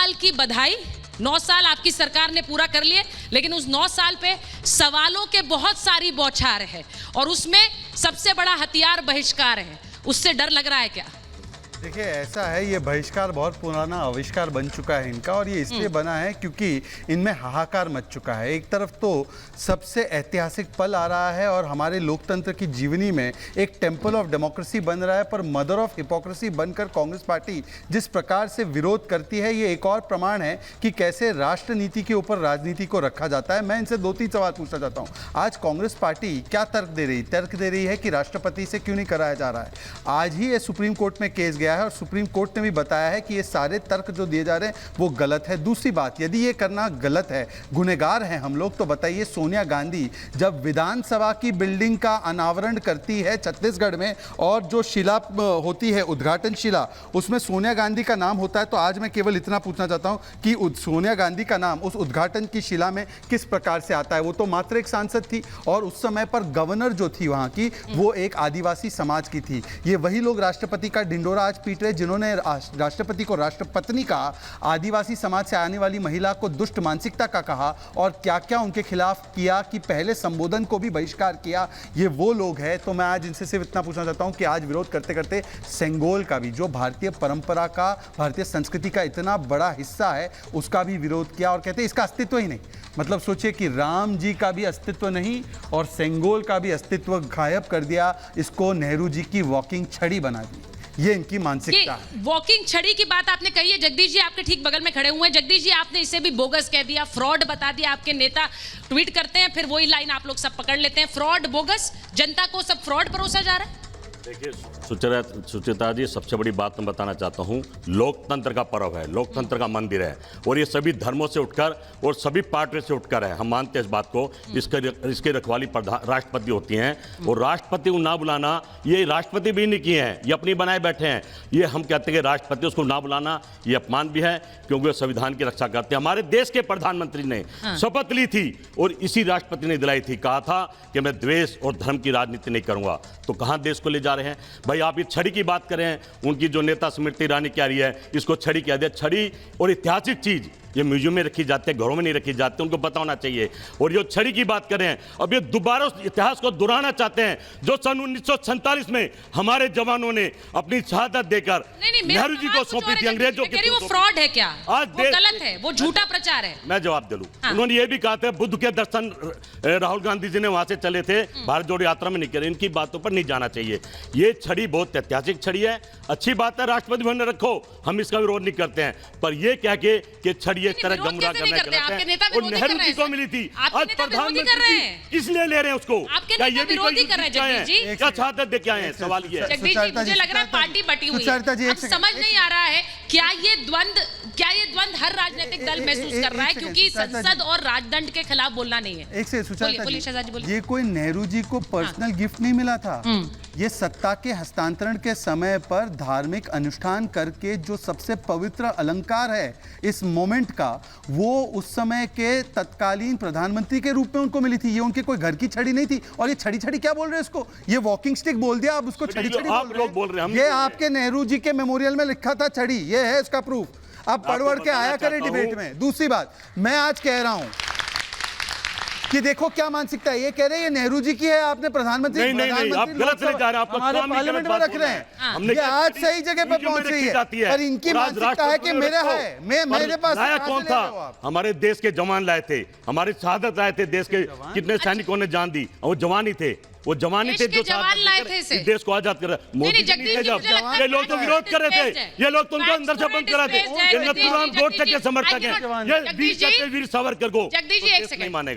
साल की बधाई। 9 साल आपकी सरकार ने पूरा कर लिए, लेकिन उस 9 साल पे सवालों के बहुत सारी बौछार है और उसमें सबसे बड़ा हथियार बहिष्कार है। उससे डर लग रहा है क्या? देखिए, ऐसा है, ये बहिष्कार बहुत पुराना आविष्कार बन चुका है इनका, और ये इसलिए बना है क्योंकि इनमें हाहाकार मच चुका है। एक तरफ तो सबसे ऐतिहासिक पल आ रहा है और हमारे लोकतंत्र की जीवनी में एक टेम्पल ऑफ डेमोक्रेसी बन रहा है, पर मदर ऑफ हिपोक्रेसी बनकर कांग्रेस पार्टी जिस प्रकार से विरोध करती है, ये एक और प्रमाण है कि कैसे राष्ट्र नीति के ऊपर राजनीति को रखा जाता है। मैं इनसे 2-3 सवाल पूछना चाहता हूँ। आज कांग्रेस पार्टी क्या तर्क दे रही है कि राष्ट्रपति से क्यों नहीं कराया जा रहा है। आज ही ये सुप्रीम कोर्ट में केस गया है और सुप्रीम कोर्ट ने भी बताया है कि ये सारे तर्क जो दिए जा रहे हैं वो गलत है। दूसरी बात, यदि ये करना गलत है, गुनहगार हैं हम लोग, तो बताइए सोनिया गांधी जब विधानसभा की बिल्डिंग का अनावरण करती है छत्तीसगढ़ में, और जो शिला होती है, उद्घाटन शिला, उसमें सोनिया गांधी का नाम होता है, तो आज मैं केवल इतना पूछना चाहता हूं कि सोनिया गांधी का नाम उस उद्घाटन की शिला में किस प्रकार से आता है। वो तो मात्र एक सांसद थी और उस समय पर गवर्नर जो थी वहां की, वो एक आदिवासी समाज की थी। ये वही लोग राष्ट्रपति का ढिंडोरा आज पीट रहे जिन्होंने राष्ट्रपति को राष्ट्रपत्नी कहा, आदिवासी समाज से आने वाली महिला को दुष्ट मानसिकता का कहा, और क्या क्या उनके खिलाफ किया कि पहले संबोधन को भी बहिष्कार किया। ये वो लोग हैं। तो मैं आज इनसे सिर्फ इतना पूछना चाहता हूं कि आज विरोध करते करते सेंगोल का भी, जो भारतीय परंपरा का, भारतीय संस्कृति का इतना बड़ा हिस्सा है, उसका भी विरोध किया और कहते इसका अस्तित्व ही नहीं। मतलब सोचिए कि राम जी का भी अस्तित्व नहीं और सेंगोल का भी अस्तित्व गायब कर दिया, इसको नेहरू जी की वॉकिंग छड़ी बना दी। ये इनकी मानसिकता है। वॉकिंग छड़ी की बात आपने कही है। जगदीश जी आपके ठीक बगल में खड़े हुए हैं। जगदीश जी, आपने इसे भी बोगस कह दिया, फ्रॉड बता दिया। आपके नेता ट्वीट करते हैं, फिर वही लाइन आप लोग सब पकड़ लेते हैं, फ्रॉड, बोगस। जनता को सब फ्रॉड परोसा जा रहा है। देखिए सुचिता जी, सबसे बड़ी बात मैं बताना चाहता हूं, लोकतंत्र का पर्व है, लोकतंत्र का मंदिर है, और ये सभी धर्मों से उठकर और सभी पार्टियों से उठकर है। हम मानते हैं इस बात को। इसके रखवाली राष्ट्रपति होती हैं, और राष्ट्रपति को ना बुलाना, ये राष्ट्रपति भी नहीं किए हैं, ये अपनी बनाए बैठे हैं। ये हम कहते हैं कि राष्ट्रपति उसको ना बुलाना ये अपमान भी है, क्योंकि वो संविधान की रक्षा करते हैं। हमारे देश के प्रधानमंत्री ने शपथ ली थी और इसी राष्ट्रपति ने दिलाई थी, कहा था कि मैं द्वेष और धर्म की राजनीति नहीं करूंगा। तो कहां देश को ले जा रहे हैं भाई? आप ये छड़ी की बात करें, उनकी जो नेता स्मृति ईरानी कह रही है इसको छड़ी कह दिया। छड़ी और ऐतिहासिक चीज ये म्यूजियम में रखी जाती है, घरों में नहीं रखी जाती, उनको पता होना चाहिए। और जो छड़ी की बात करें, अब ये दोबारा उस इतिहास को दोहराना चाहते हैं जो सन 1947 में हमारे जवानों ने अपनी शहादत देकर नेहरू जी को सौंपी थी अंग्रेजों की। वो फ्रॉड है क्या? आज वो गलत है, वो झूठा प्रचार है। मैं जवाब दे लूं। उन्होंने ये भी कहा था, बुद्ध के दर्शन राहुल गांधी जी ने वहां से चले थे, भारत जोड़ो यात्रा में नहीं करे, इनकी बातों पर नहीं जाना चाहिए। ये छड़ी बहुत ऐतिहासिक छड़ी है, अच्छी बात है, राष्ट्रपति भवन में रखो, हम इसका विरोध नहीं करते हैं, पर ये कह के कि छड़ी एक तरह गुमराह करने के लिए और नेहरू जी को मिली थी, आज प्रधानमंत्री इसलिए ले रहे हैं उसको। क्या ये भी विरोधी कर रहे हैं जगदीश जी? क्या शहादत दे के आए हैं? सवाल ये है। जगदीश जी, मुझे लग रहा है पार्टी बटी हुई है। अब समझ नहीं आ रहा है क्या ये द्वंद हर राजनीतिक दल महसूस कर रहा है, क्योंकि संसद और राजदंड के खिलाफ बोलना नहीं है। एक से सुचारिता जी, ये कोई नेहरू जी को पर्सनल गिफ्ट नहीं मिला था। ये सत्ता के हस्तांतरण के समय पर धार्मिक अनुष्ठान करके जो सबसे पवित्र अलंकार है इस मोमेंट का, वो उस समय के तत्कालीन प्रधानमंत्री के रूप में उनको मिली थी। ये उनके कोई घर की छड़ी नहीं थी। और ये छड़ी क्या बोल रहे हैं इसको? ये वॉकिंग स्टिक बोल दिया, आप उसको छड़ी बोल रहे हैं। ये आपके नेहरू जी के मेमोरियल में लिखा था छड़ी, ये है इसका प्रूफ। आप पढ़ के आया करें डिबेट में। दूसरी बात, मैं आज कह रहा हूं कि देखो क्या मानसिकता है। ये कह रहे हैं ये नेहरू जी की है, आपने प्रधानमंत्री नहीं, आप गलत ले जा रहे हैं, आप हमारे पार्लियामेंट में रख रहे हैं। ये आज सही जगह पे पहुंच रही है, पर इनकी मानसिकता है कि मेरा है, मेरे पास कौन था? हमारे देश के जवान लाए थे, हमारी शहादत लाए थे, देश के कितने सैनिकों ने जान दी, और वो जवान ही थे, वो जवान ही थे जो देश को आजाद कर रहे। मोदी जी ने जब ये लोग तो विरोध कर रहे थे, ये लोग तो उनको अंदर से बंद कर रहे थे। ये नथुराम गोडसे के समर्थक हैं, ये वीर सावरकर को नहीं मानेगा।